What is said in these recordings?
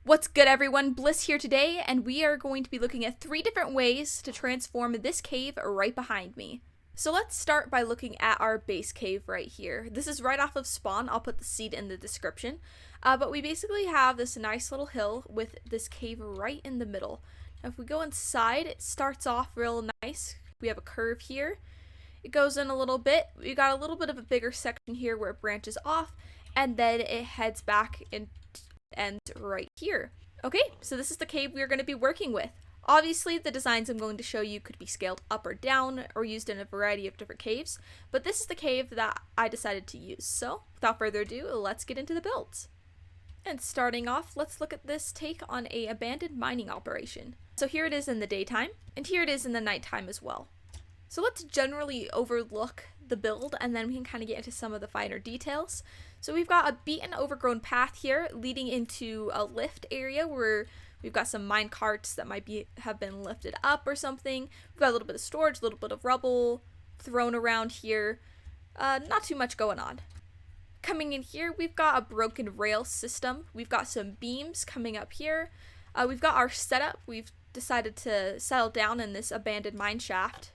What's good, everyone? Bliss here today, and we are going to be looking at 3 different ways to transform this cave right behind me. So let's start by looking at our base cave right here. This is right off of spawn. I'll put the seed in the description. But we basically have this nice little hill with this cave right in the middle. Now if we go inside, it starts off real nice. We have a curve here. It goes in a little bit. We got a little bit of a bigger section here where it branches off, and then it heads back and ends right here. Okay, so this is the cave we're going to be working with. Obviously, the designs I'm going to show you could be scaled up or down or used in a variety of different caves, but this is the cave that I decided to use. So, without further ado, let's get into the builds. And starting off, let's look at this take on a abandoned mining operation. So here it is in the daytime, and here it is in the nighttime as well. So let's generally overlook the build, and then we can kind of get into some of the finer details. So we've got a beaten, overgrown path here leading into a lift area where we've got some mine carts that might have been lifted up or something. We've got a little bit of storage, a little bit of rubble thrown around here. Not too much going on. Coming in here, we've got a broken rail system. We've got some beams coming up here. We've got our setup. We've decided to settle down in this abandoned mine shaft.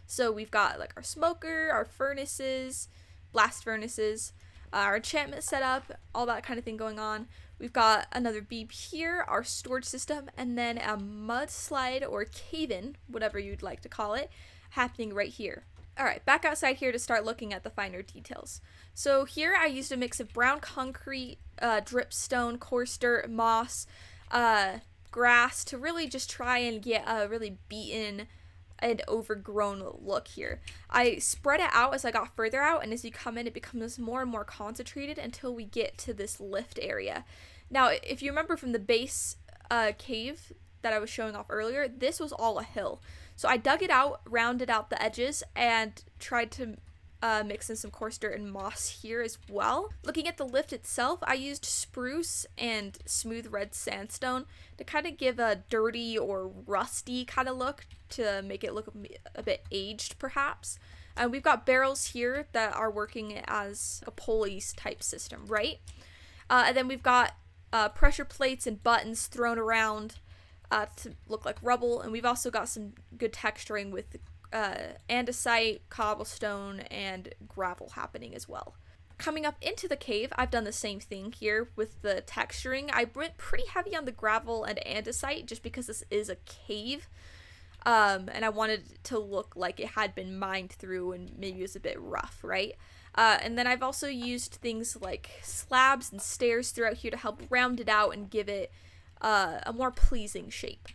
So we've got like our smoker, our furnaces, blast furnaces, our enchantment setup, all that kind of thing going on. We've got another beam here, our storage system, and then a mudslide or cave-in, whatever you'd like to call it, happening right here. Alright, back outside here to start looking at the finer details. So here I used a mix of brown concrete, dripstone, coarse dirt, moss, grass to really just try and get a really beaten and overgrown look here. I spread it out as I got further out, and as you come in it becomes more and more concentrated until we get to this lift area. Now if you remember from the base cave that I was showing off earlier, this was all a hill. So I dug it out, rounded out the edges, and tried to mix in some coarse dirt and moss here as well. Looking at the lift itself, I used spruce and smooth red sandstone to kind of give a dirty or rusty kind of look to make it look a bit aged perhaps. And we've got barrels here that are working as a pulleys type system, right? And then we've got pressure plates and buttons thrown around to look like rubble, and we've also got some good texturing with andesite, cobblestone, and gravel happening as well. Coming up into the cave, I've done the same thing here with the texturing. I went pretty heavy on the gravel and andesite just because this is a cave, and I wanted it to look like it had been mined through and maybe it was a bit rough, right? And then I've also used things like slabs and stairs throughout here to help round it out and give it a more pleasing shape.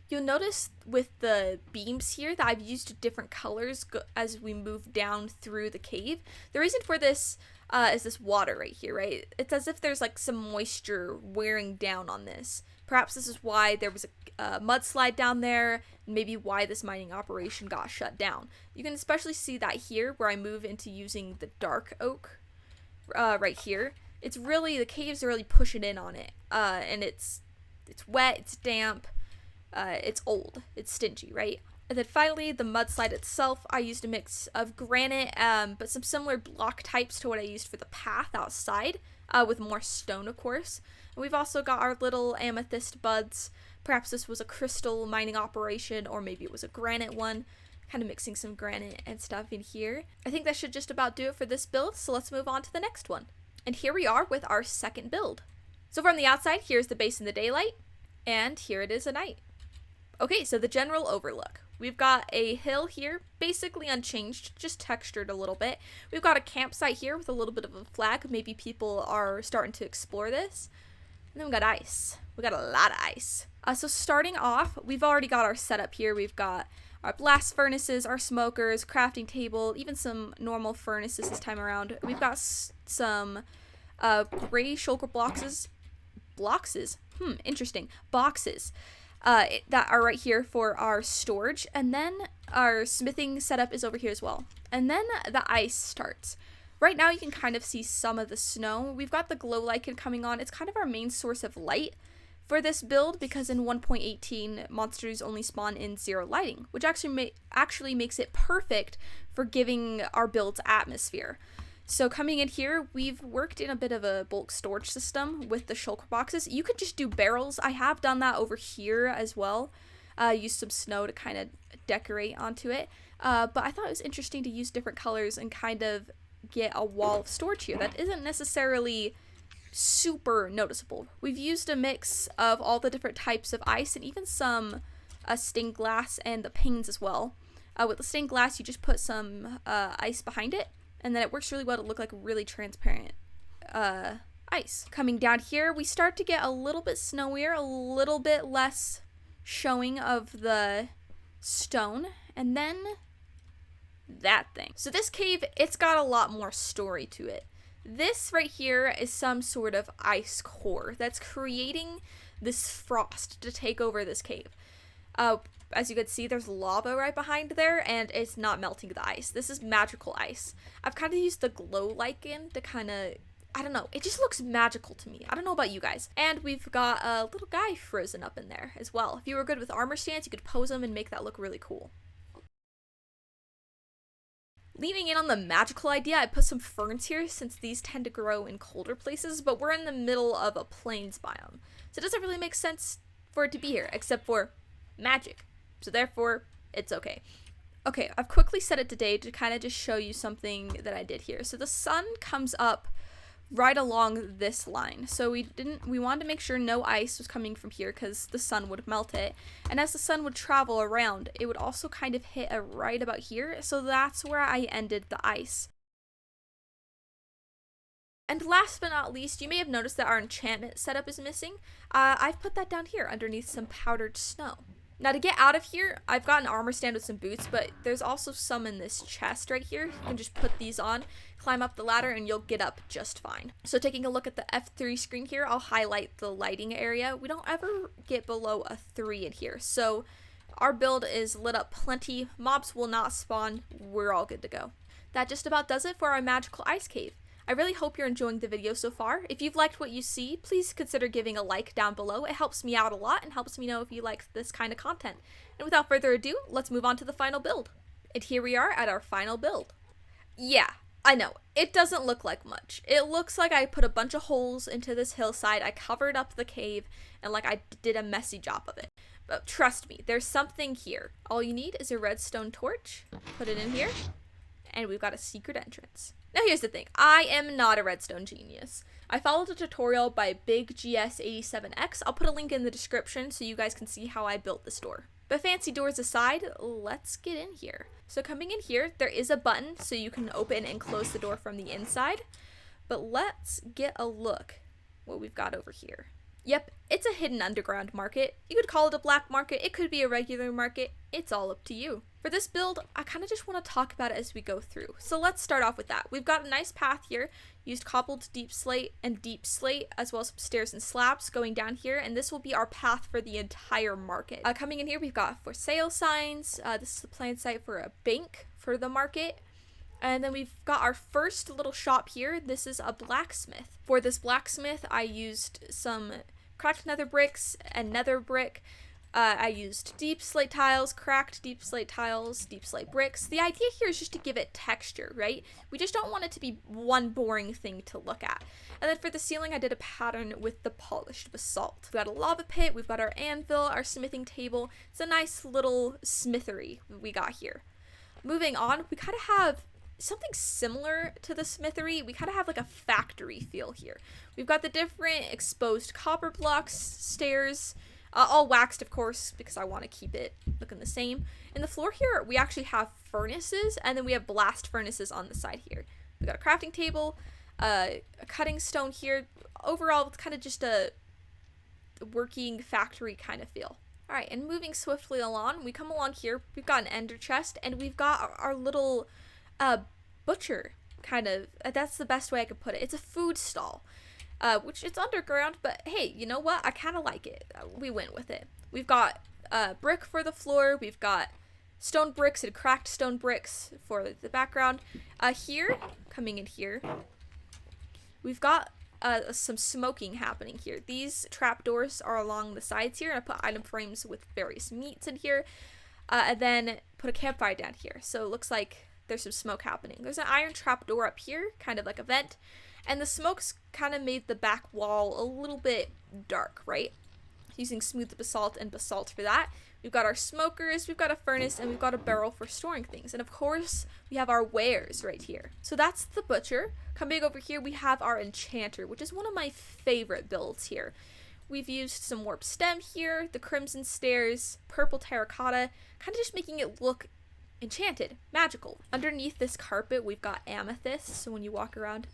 You'll notice with the beams here that I've used different colors as we move down through the cave. The reason for this is this water right here, right? It's as if there's like some moisture wearing down on this. Perhaps this is why there was a mudslide down there, and maybe why this mining operation got shut down. You can especially see that here where I move into using the dark oak right here. It's really, the caves are really pushing in on it, and it's wet, it's damp. It's old, it's stingy, right? And then finally, the mudslide itself, I used a mix of granite, but some similar block types to what I used for the path outside, with more stone, of course. And we've also got our little amethyst buds. Perhaps this was a crystal mining operation, or maybe it was a granite one. Kind of mixing some granite and stuff in here. I think that should just about do it for this build, so let's move on to the next one. And here we are with our second build. So from the outside, here's the base in the daylight, and here it is at night. Okay, so the general overlook. We've got a hill here, basically unchanged, just textured a little bit. We've got a campsite here with a little bit of a flag. Maybe people are starting to explore this. And then we got ice. We got a lot of ice. So starting off, we've already got our setup here. We've got our blast furnaces, our smokers, crafting table, even some normal furnaces this time around. We've got some gray shulker boxes. Interesting. Boxes. That are right here for our storage, and then our smithing setup is over here as well. And then the ice starts. Right now you can kind of see some of the snow. We've got the glow lichen coming on. It's kind of our main source of light for this build because in 1.18 monsters only spawn in 0 lighting, which actually makes it perfect for giving our build's atmosphere. So coming in here, we've worked in a bit of a bulk storage system with the shulker boxes. You could just do barrels. I have done that over here as well. Use some snow to kind of decorate onto it. But I thought it was interesting to use different colors and kind of get a wall of storage here that isn't necessarily super noticeable. We've used a mix of all the different types of ice and even some stained glass and the panes as well. With the stained glass, you just put some ice behind it, and then it works really well to look like really transparent ice. Coming down here, we start to get a little bit snowier, a little bit less showing of the stone, and then that thing. So this cave, it's got a lot more story to it. This right here is some sort of ice core that's creating this frost to take over this cave. As you can see, there's lava right behind there, and it's not melting the ice. This is magical ice. I've kind of used the glow lichen to kind of, I don't know, it just looks magical to me. I don't know about you guys. And we've got a little guy frozen up in there as well. If you were good with armor stance, you could pose him and make that look really cool. Leaning in on the magical idea, I put some ferns here since these tend to grow in colder places, but we're in the middle of a plains biome. So it doesn't really make sense for it to be here, except for magic. So therefore, it's okay. Okay, I've quickly set it to day to kind of just show you something that I did here. So the sun comes up right along this line. So we wanted to make sure no ice was coming from here because the sun would melt it. And as the sun would travel around, it would also kind of hit right about here. So that's where I ended the ice. And last but not least, you may have noticed that our enchantment setup is missing. I've put that down here underneath some powdered snow. Now to get out of here, I've got an armor stand with some boots, but there's also some in this chest right here. You can just put these on, climb up the ladder, and you'll get up just fine. So taking a look at the F3 screen here, I'll highlight the lighting area. We don't ever get below a 3 in here, so our build is lit up plenty. Mobs will not spawn. We're all good to go. That just about does it for our magical ice cave. I really hope you're enjoying the video so far. If you've liked what you see, please consider giving a like down below. It helps me out a lot and helps me know if you like this kind of content. And without further ado, let's move on to the final build. And here we are at our final build. Yeah, I know, it doesn't look like much. It looks like I put a bunch of holes into this hillside, I covered up the cave, and like I did a messy job of it. But trust me, there's something here. All you need is a redstone torch, put it in here, and we've got a secret entrance. Now here's the thing, I am not a redstone genius. I followed a tutorial by BigGS87X. I'll put a link in the description so you guys can see how I built this door. But fancy doors aside, let's get in here. So coming in here, there is a button so you can open and close the door from the inside. But let's get a look what we've got over here. Yep, it's a hidden underground market. You could call it a black market, it could be a regular market, it's all up to you. For this build, I kind of just want to talk about it as we go through. So let's start off with that. We've got a nice path here, used cobbled deep slate, as well as some stairs and slabs going down here, and this will be our path for the entire market. Coming in here, we've got for sale signs. This is the planned site for a bank for the market. And then we've got our first little shop here. This is a blacksmith. For this blacksmith, I used some cracked nether bricks and nether brick. I used deep slate tiles, cracked deep slate tiles, deep slate bricks. The idea here is just to give it texture, right? We just don't want it to be one boring thing to look at. And then for the ceiling, I did a pattern with the polished basalt. We've got a lava pit, we've got our anvil, our smithing table. It's a nice little smithery we got here. Moving on, we kind of have something similar to the smithery. We kind of have like a factory feel here. We've got the different exposed copper blocks, stairs, all waxed of course because I want to keep it looking the same. In the floor here we actually have furnaces, and then we have blast furnaces on the side here. We've got a crafting table, a cutting stone here. Overall it's kind of just a working factory kind of feel. Alright, and moving swiftly along, we come along here, we've got an ender chest, and we've got our little butcher kind of, that's the best way I could put it. It's a food stall, which it's underground, but hey, you know what? I kind of like it. We went with it. We've got brick for the floor. We've got stone bricks and cracked stone bricks for the background. Here, coming in here, we've got some smoking happening here. These trapdoors are along the sides here, and I put item frames with various meats in here, and then put a campfire down here. So it looks like there's some smoke happening. There's an iron trap door up here, kind of like a vent, and the smoke's kind of made the back wall a little bit dark, right? Using smooth basalt and basalt for that. We've got our smokers, we've got a furnace, and we've got a barrel for storing things. And of course, we have our wares right here. So that's the butcher. Coming over here, we have our enchanter, which is one of my favorite builds here. We've used some warp stem here, the crimson stairs, purple terracotta, kind of just making it look enchanted, magical. Underneath this carpet, we've got amethyst, so when you walk around,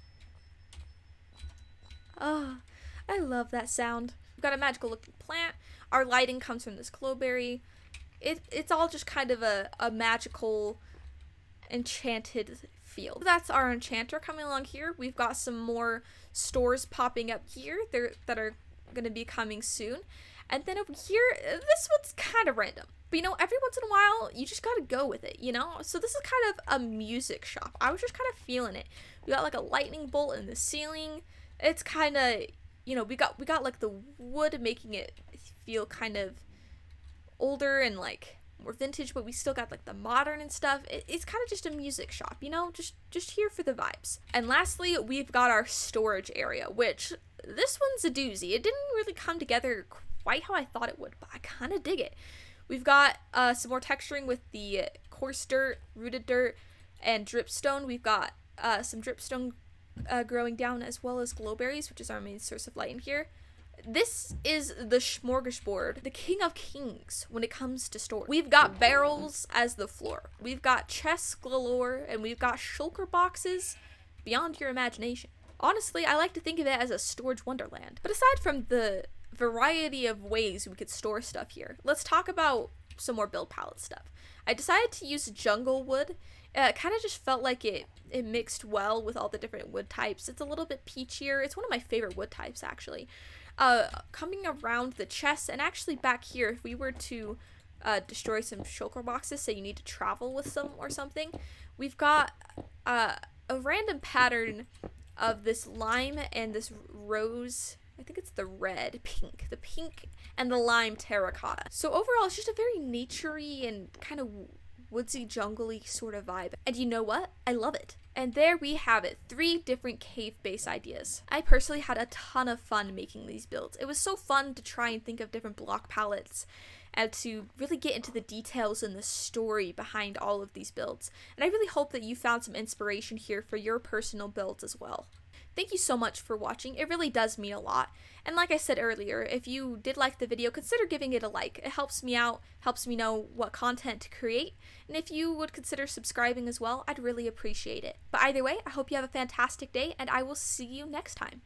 oh, I love that sound. We've got a magical looking plant. Our lighting comes from this glowberry. It's all just kind of a magical, enchanted feel. That's our enchanter coming along here. We've got some more stores popping up here that are going to be coming soon. And then over here, this one's kind of random. But you know, every once in a while, you just got to go with it, you know? So this is kind of a music shop. I was just kind of feeling it. We got like a lightning bolt in the ceiling. It's kind of, you know, we got like the wood making it feel kind of older and like more vintage, but we still got like the modern and stuff. It's kind of just a music shop, you know, just here for the vibes. And lastly, we've got our storage area, which this one's a doozy. It didn't really come together quite how I thought it would, but I kind of dig it. We've got some more texturing with the coarse dirt, rooted dirt, and dripstone. We've got some dripstone growing down, as well as glowberries, which is our main source of light in here. This is the smorgasbord, the king of kings when it comes to storage. We've got barrels as the floor. We've got chests galore, and we've got shulker boxes beyond your imagination. Honestly, I like to think of it as a storage wonderland. But aside from the variety of ways we could store stuff here, let's talk about some more build palette stuff. I decided to use jungle wood. It kind of just felt like it mixed well with all the different wood types. It's a little bit peachier. It's one of my favorite wood types, actually. Coming around the chest, and actually back here, if we were to destroy some shulker boxes, say you need to travel with some or something, we've got a random pattern of this lime and this rose. I think it's the the pink and the lime terracotta. So overall, it's just a very naturey and kind of woodsy, jungly sort of vibe. And you know what? I love it. And there we have it, 3 different cave base ideas. I personally had a ton of fun making these builds. It was so fun to try and think of different block palettes and to really get into the details and the story behind all of these builds. And I really hope that you found some inspiration here for your personal builds as well. Thank you so much for watching. It really does mean a lot. And like I said earlier, if you did like the video, consider giving it a like. It helps me out, helps me know what content to create. And if you would consider subscribing as well, I'd really appreciate it. But either way, I hope you have a fantastic day, and I will see you next time.